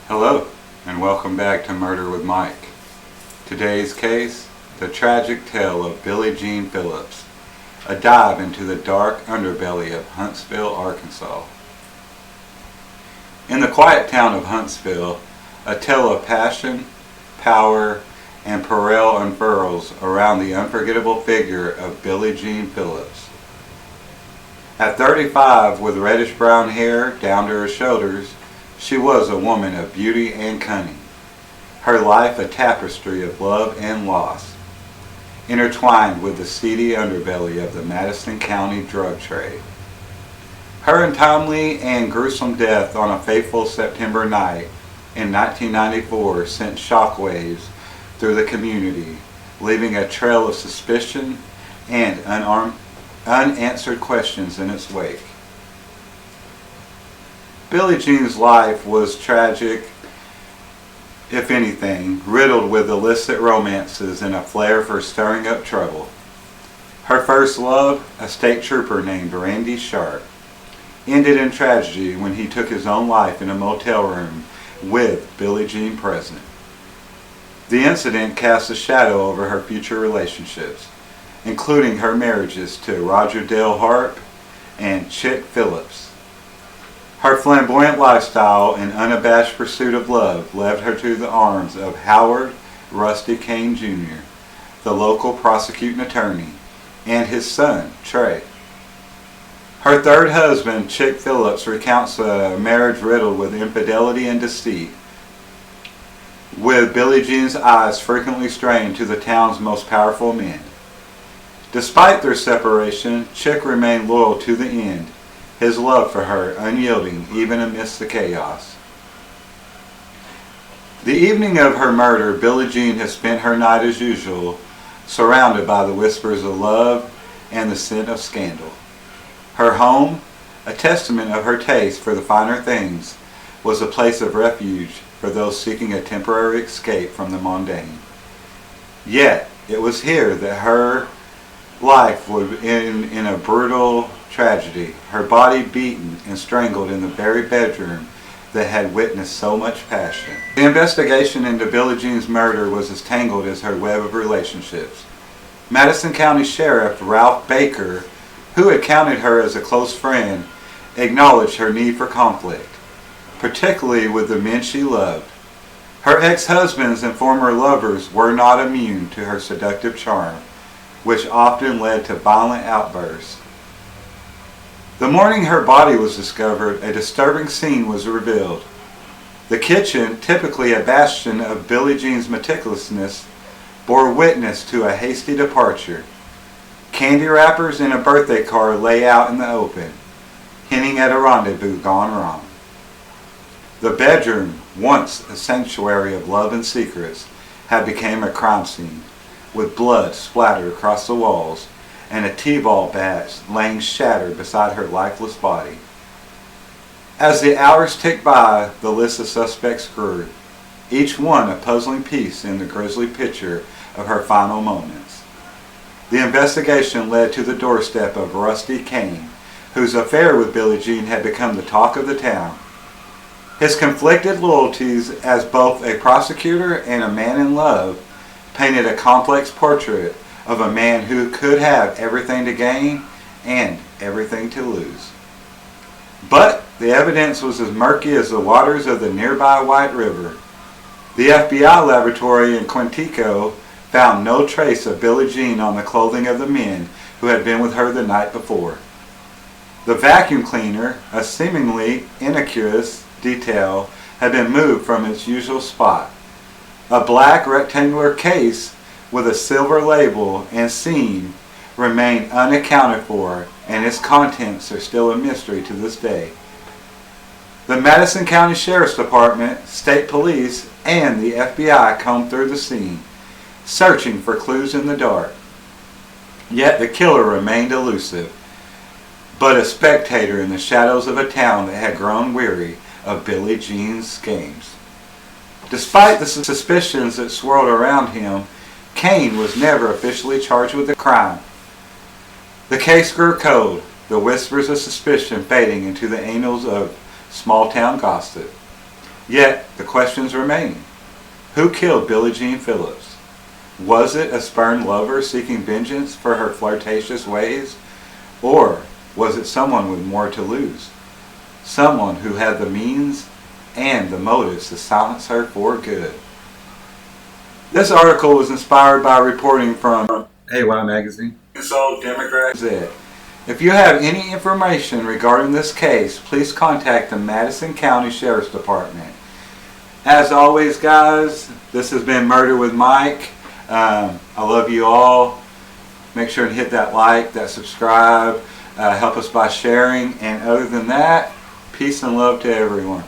Hello, and welcome back to Murder with Mike. Today's case, the tragic tale of Billie Jean Phillips, a dive into the dark underbelly of Huntsville, Arkansas. In the quiet town of Huntsville, a tale of passion, power, and peril unfurls around the unforgettable figure of Billie Jean Phillips. At 35, with reddish-brown hair down to her shoulders, she was a woman of beauty and cunning, her life a tapestry of love and loss, intertwined with the seedy underbelly of the Madison County drug trade. Her untimely and gruesome death on a fateful September night in 1994 sent shockwaves through the community, leaving a trail of suspicion and unanswered questions in its wake. Billie Jean's life was tragic, if anything, riddled with illicit romances and a flair for stirring up trouble. Her first love, a state trooper named Randy Sharp, ended in tragedy when he took his own life in a motel room with Billie Jean present. The incident cast a shadow over her future relationships, including her marriages to Roger Dale Harp and Chick Phillips. Her flamboyant lifestyle and unabashed pursuit of love led her to the arms of Howard Rusty Kane Jr., the local prosecuting attorney, and his son, Trey. Her third husband, Chick Phillips, recounts a marriage riddled with infidelity and deceit, with Billie Jean's eyes frequently straying to the town's most powerful men. Despite their separation, Chick remained loyal to the end, his love for her unyielding even amidst the chaos. The evening of her murder, Billie Jean has spent her night as usual, surrounded by the whispers of love and the scent of scandal. Her home, a testament of her taste for the finer things, was a place of refuge for those seeking a temporary escape from the mundane. Yet, it was here that her life would end in a brutal tragedy, her body beaten and strangled in the very bedroom that had witnessed so much passion. The investigation into Billie Jean's murder was as tangled as her web of relationships. Madison County Sheriff Ralph Baker, who had counted her as a close friend, acknowledged her need for conflict, particularly with the men she loved. Her ex-husbands and former lovers were not immune to her seductive charm, which often led to violent outbursts. The morning her body was discovered, a disturbing scene was revealed. The kitchen, typically a bastion of Billie Jean's meticulousness, bore witness to a hasty departure. Candy wrappers and a birthday card lay out in the open, hinting at a rendezvous gone wrong. The bedroom, once a sanctuary of love and secrets, had become a crime scene, with blood splattered across the walls and a t-ball bat laying shattered beside her lifeless body. As the hours ticked by, the list of suspects grew, each one a puzzling piece in the grisly picture of her final moments. The investigation led to the doorstep of Rusty Kane, whose affair with Billie Jean had become the talk of the town. His conflicted loyalties as both a prosecutor and a man in love painted a complex portrait of a man who could have everything to gain and everything to lose. But the evidence was as murky as the waters of the nearby White River. The FBI laboratory in Quantico found no trace of Billie Jean on the clothing of the men who had been with her the night before. The vacuum cleaner, a seemingly innocuous detail, had been moved from its usual spot. A black rectangular case with a silver label and seam remained unaccounted for, and its contents are still a mystery to this day. The Madison County Sheriff's Department, State Police, and the FBI combed through the scene, searching for clues in the dark. Yet the killer remained elusive, but a spectator in the shadows of a town that had grown weary of Billie Jean's schemes. Despite the suspicions that swirled around him, Kane was never officially charged with the crime. The case grew cold, the whispers of suspicion fading into the annals of small-town gossip. Yet the questions remain. Who killed Billie Jean Phillips? Was it a spurned lover seeking vengeance for her flirtatious ways? Or was it someone with more to lose? Someone who had the means and the motives to silence her for good. This article was inspired by reporting from AY Magazine. Consult Democrats. If you have any information regarding this case, please contact the Madison County Sheriff's Department. As always, guys, this has been Murder with Mike. I love you all. Make sure to hit that like, that subscribe. Help us by sharing. And other than that, peace and love to everyone.